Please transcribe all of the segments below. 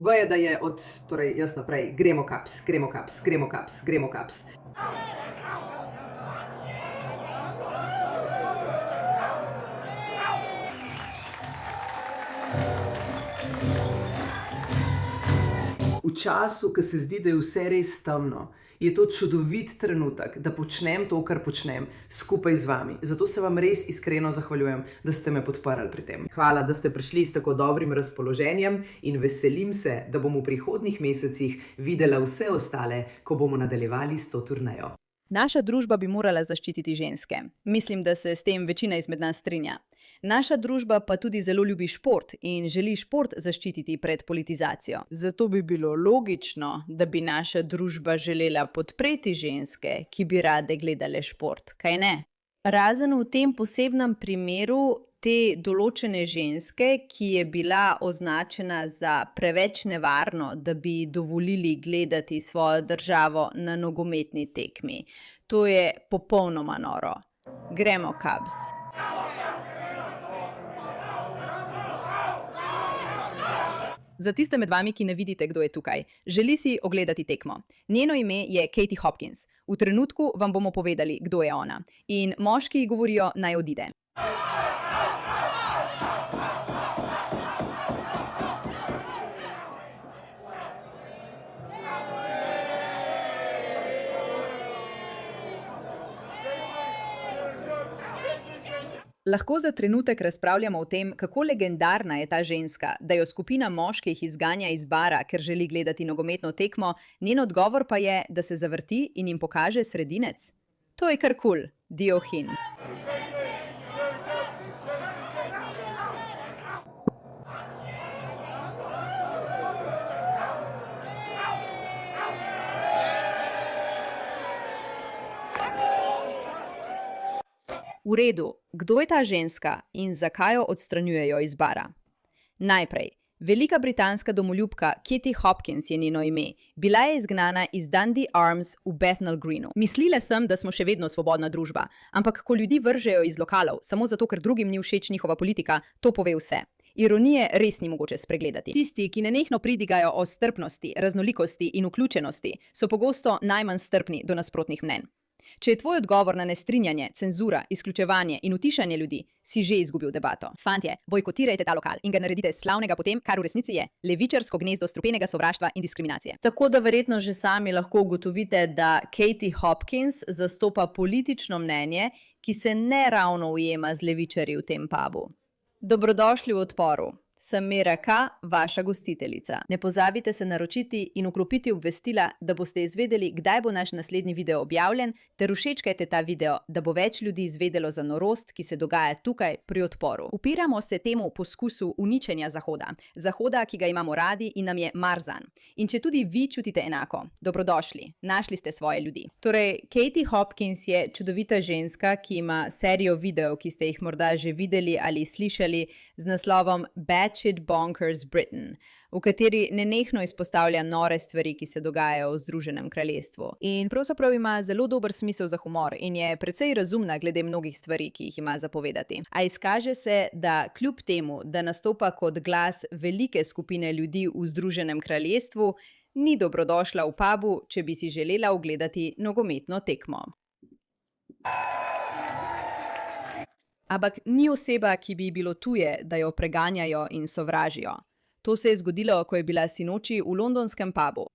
Veje, da je torej jaz naprej, gremo kaps, gremo kaps, gremo kaps, gremo kaps. V času, ko se zdi, da je vse res temno, je to čudovit trenutek, da počnem to, kar počnem, skupaj z vami. Zato se vam res iskreno zahvaljujem, da ste me podprli pri tem. Hvala, da ste prišli s tako dobrim razpoloženjem in veselim se, da bom v prihodnjih mesecih videla vse ostale, ko bomo nadaljevali s to turnejo. Naša družba bi morala zaščititi ženske. Mislim, da se s tem večina izmed nas strinja. Naša družba pa tudi zelo ljubi šport in želi šport zaščititi pred politizacijo. Zato bi bilo logično, da bi naša družba želela podpreti ženske, ki bi rade gledale šport, kaj ne? Razen v tem posebnem primeru te določene ženske, ki je bila označena za preveč nevarno, da bi dovolili gledati svojo državo na nogometni tekmi. To je popolnoma noro. Gremo, Cubs! Za tiste med vami, ki ne vidite, kdo je tukaj, želi si ogledati tekmo. Njeno ime je Katie Hopkins. V trenutku vam bomo povedali, kdo je ona. In moški govorijo, naj odide. Lahko za trenutek razpravljamo o tem, kako legendarna je ta ženska, da jo skupina moških izganja iz bara, ker želi gledati nogometno tekmo, njen odgovor pa je, da se zavrti in jim pokaže sredinec. To je kar kul, Diohin. V redu, kdo je ta ženska in zakaj jo odstranjujejo iz bara? Najprej, velika britanska domoljubka Katie Hopkins je njeno ime. Bila je izgnana iz Dundee Arms v Bethnal Greenu. Mislila sem, da smo še vedno svobodna družba, ampak ko ljudi vržejo iz lokalov, samo zato, ker drugim ni všeč njihova politika, to pove vse. Ironije res ni mogoče spregledati. Tisti, ki nenehno pridigajo o strpnosti, raznolikosti in vključenosti, so pogosto najmanj strpni do nasprotnih mnenj. Če je tvoj odgovor na nestrinjanje, cenzura, izključevanje in utišanje ljudi, si že izgubil debato. Fantje, bojkotirajte ta lokal in ga naredite slavnega po tem, kar v resnici je levičarsko gnezdo strupenega sovraštva in diskriminacije. Tako da verjetno že sami lahko ugotovite, da Katie Hopkins zastopa politično mnenje, ki se ne ravno ujema z levičarji v tem pubu. Dobrodošli v odporu. Sem Mera K., vaša gostiteljica. Ne pozabite se naročiti in vklopiti obvestila, da boste izvedeli, kdaj bo naš naslednji video objavljen, ter všečkajte ta video, da bo več ljudi izvedelo za norost, ki se dogaja tukaj pri odporu. Upiramo se temu poskusu uničenja Zahoda. Zahoda, ki ga imamo radi in nam je mar zanj. In če tudi vi čutite enako, dobrodošli, našli ste svoje ljudi. Torej, Katie Hopkins je čudovita ženska, ki ima serijo videov, ki ste jih morda že videli ali slišali z naslovom Batshit Bonkers Britain, v kateri nenehno izpostavlja nore stvari, ki se dogajajo v Združenem kraljestvu. In pravzaprav ima zelo dober smisel za humor in je precej razumna glede mnogih stvari, ki jih ima zapovedati. A izkaže se, da kljub temu, da nastopa kot glas velike skupine ljudi v Združenem kraljestvu, ni dobrodošla v pubu, če bi si želela ogledati nogometno tekmo. Ampak ni oseba, ki bi bilo tuje, da jo preganjajo in sovražijo. To se je zgodilo, ko je bila sinoči v londonskem pubu.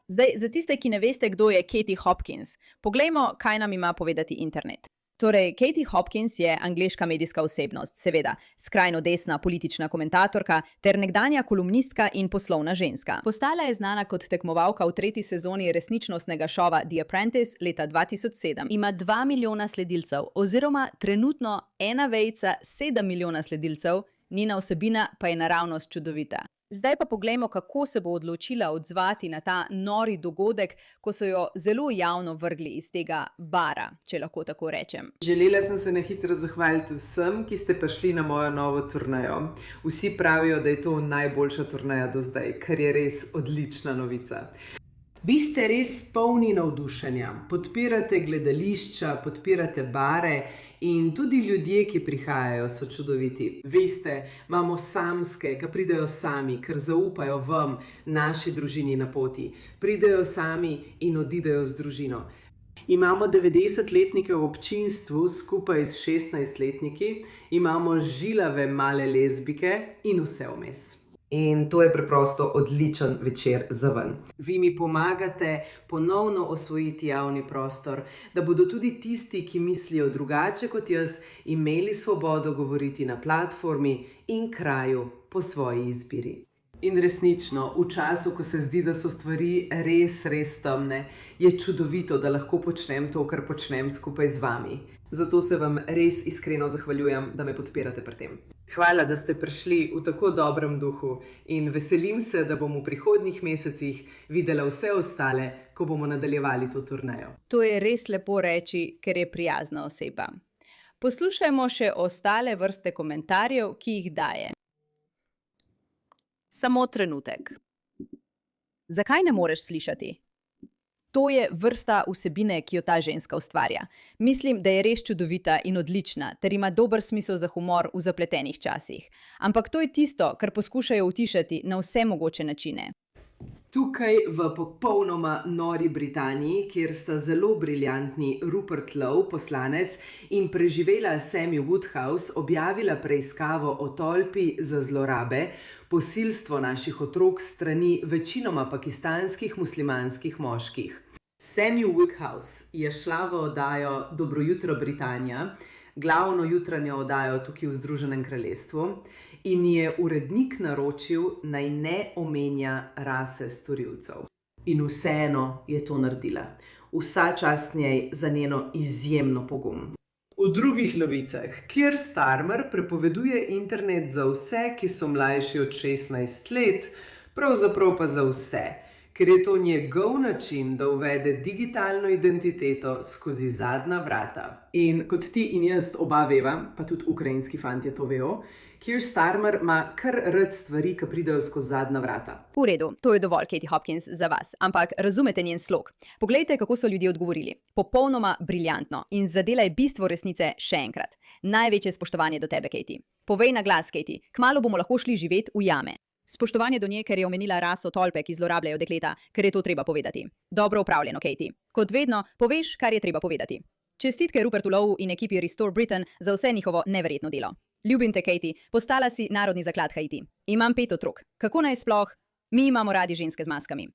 Zdaj, za tiste, ki ne veste, kdo je Katie Hopkins, poglejmo, kaj nam ima povedati internet. Torej, Katie Hopkins je angleška medijska osebnost, seveda, skrajno desna politična komentatorka ter nekdanja kolumnistka in poslovna ženska. Postala je znana kot tekmovalka v 3. sezoni resničnostnega šova The Apprentice leta 2007. Ima 2 milijona sledilcev, oziroma trenutno 7 milijona sledilcev, njena vsebina pa je naravnost čudovita. Zdaj pa poglejmo, kako se bo odločila odzvati na ta nori dogodek, ko so jo zelo javno vrgli iz tega bara, če lahko tako rečem. Želela sem se na hitro zahvaliti vsem, ki ste prišli na mojo novo turnejo. Vsi pravijo, da je to najboljša turneja do zdaj, kar je res odlična novica. Vi ste res polni navdušenja, podpirate gledališča, podpirate bare In tudi ljudje, ki prihajajo, so čudoviti. Veste, imamo samske, ki pridejo sami, ker zaupajo vam, naši družini na poti. Pridejo sami in odidejo z družino. Imamo 90-letnike v občinstvu skupaj s 16-letniki, imamo žilave male lezbike in vse vmes. In to je preprosto odličen večer za ven. Vi mi pomagate ponovno osvojiti javni prostor, da bodo tudi tisti, ki mislijo drugače kot jaz, imeli svobodo govoriti na platformi in kraju po svoji izbiri. In resnično, v času, ko se zdi, da so stvari res temne, je čudovito, da lahko počnem to, kar počnem skupaj z vami. Zato se vam res iskreno zahvaljujem, da me podpirate pri tem. Hvala, da ste prišli v tako dobrem duhu in veselim se, da bom v prihodnjih mesecih videla vse ostale, ko bomo nadaljevali to turnejo. To je res lepo reči, ker je prijazna oseba. Poslušajmo še ostale vrste komentarjev, ki jih daje. Samo trenutek. Zakaj ne moreš slišati? To je vrsta vsebine, ki jo ta ženska ustvarja. Mislim, da je res čudovita in odlična, ter ima dober smisel za humor v zapletenih časih. Ampak to je tisto, kar poskušajo utišati na vse mogoče načine. Tukaj v popolnoma nori Britaniji, kjer sta zelo briljantni Rupert Lowe, poslanec, in preživela Sammy Woodhouse objavila preiskavo o tolpi za zlorabe, posilstvo naših otrok s strani večinoma pakistanskih muslimanskih moških. Sammy Woodhouse je šla v oddajo Dobro jutro Britanija, glavno jutranjo oddajo tukaj v Združenem kraljestvu, in je urednik naročil, naj ne omenja rase storilcev. In vseeno je to naredila. Vsa čast njej za njeno izjemno pogum. V drugih novicah, Keir Starmer prepoveduje internet za vse, ki so mlajši od 16 let, pravzaprav pa za vse, ker je to njegov način, da uvede digitalno identiteto skozi zadnja vrata. In kot ti in jaz oba veva, pa tudi ukrajinski fantje to vejo, Keir Starmer ima kar rad stvari, ki pridejo skozi zadnja vrata. V redu, to je dovolj, Katie Hopkins, za vas, ampak razumete njen slog. Poglejte, kako so ljudje odgovorili. Popolnoma briljantno in zadela je bistvo resnice še enkrat. Največje spoštovanje do tebe, Katie. Povej na glas, Katie, kmalu bomo lahko šli živeti v jame. Spoštovanje do nje, ker je omenila raso tolpe, ki zlorabljajo dekleta, ker je to treba povedati. Dobro upravljeno, Katie. Kot vedno, poveš, kar je treba povedati. Čestitke Rupertu Lowe in ekipi Restore Britain za vse njihovo neverjetno delo. Ljubim te, Katie, postala si narodni zaklad Haiti. Imam 5 otrok. Kako naj sploh? Mi imamo radi ženske z maskami.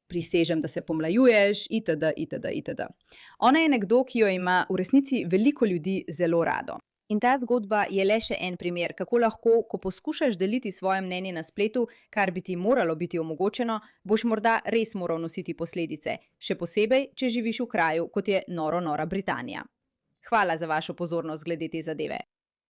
Prisežem, da se pomlajuješ, itd., itd., itd. Ona je nekdo, ki jo ima v resnici veliko ljudi zelo rado. In ta zgodba je le še en primer, kako lahko, ko poskušaš deliti svoje mnenje na spletu, kar bi ti moralo biti omogočeno, boš morda res moral nositi posledice, še posebej, če živiš v kraju, kot je nora Britanija. Hvala za vašo pozornost glede te zadeve.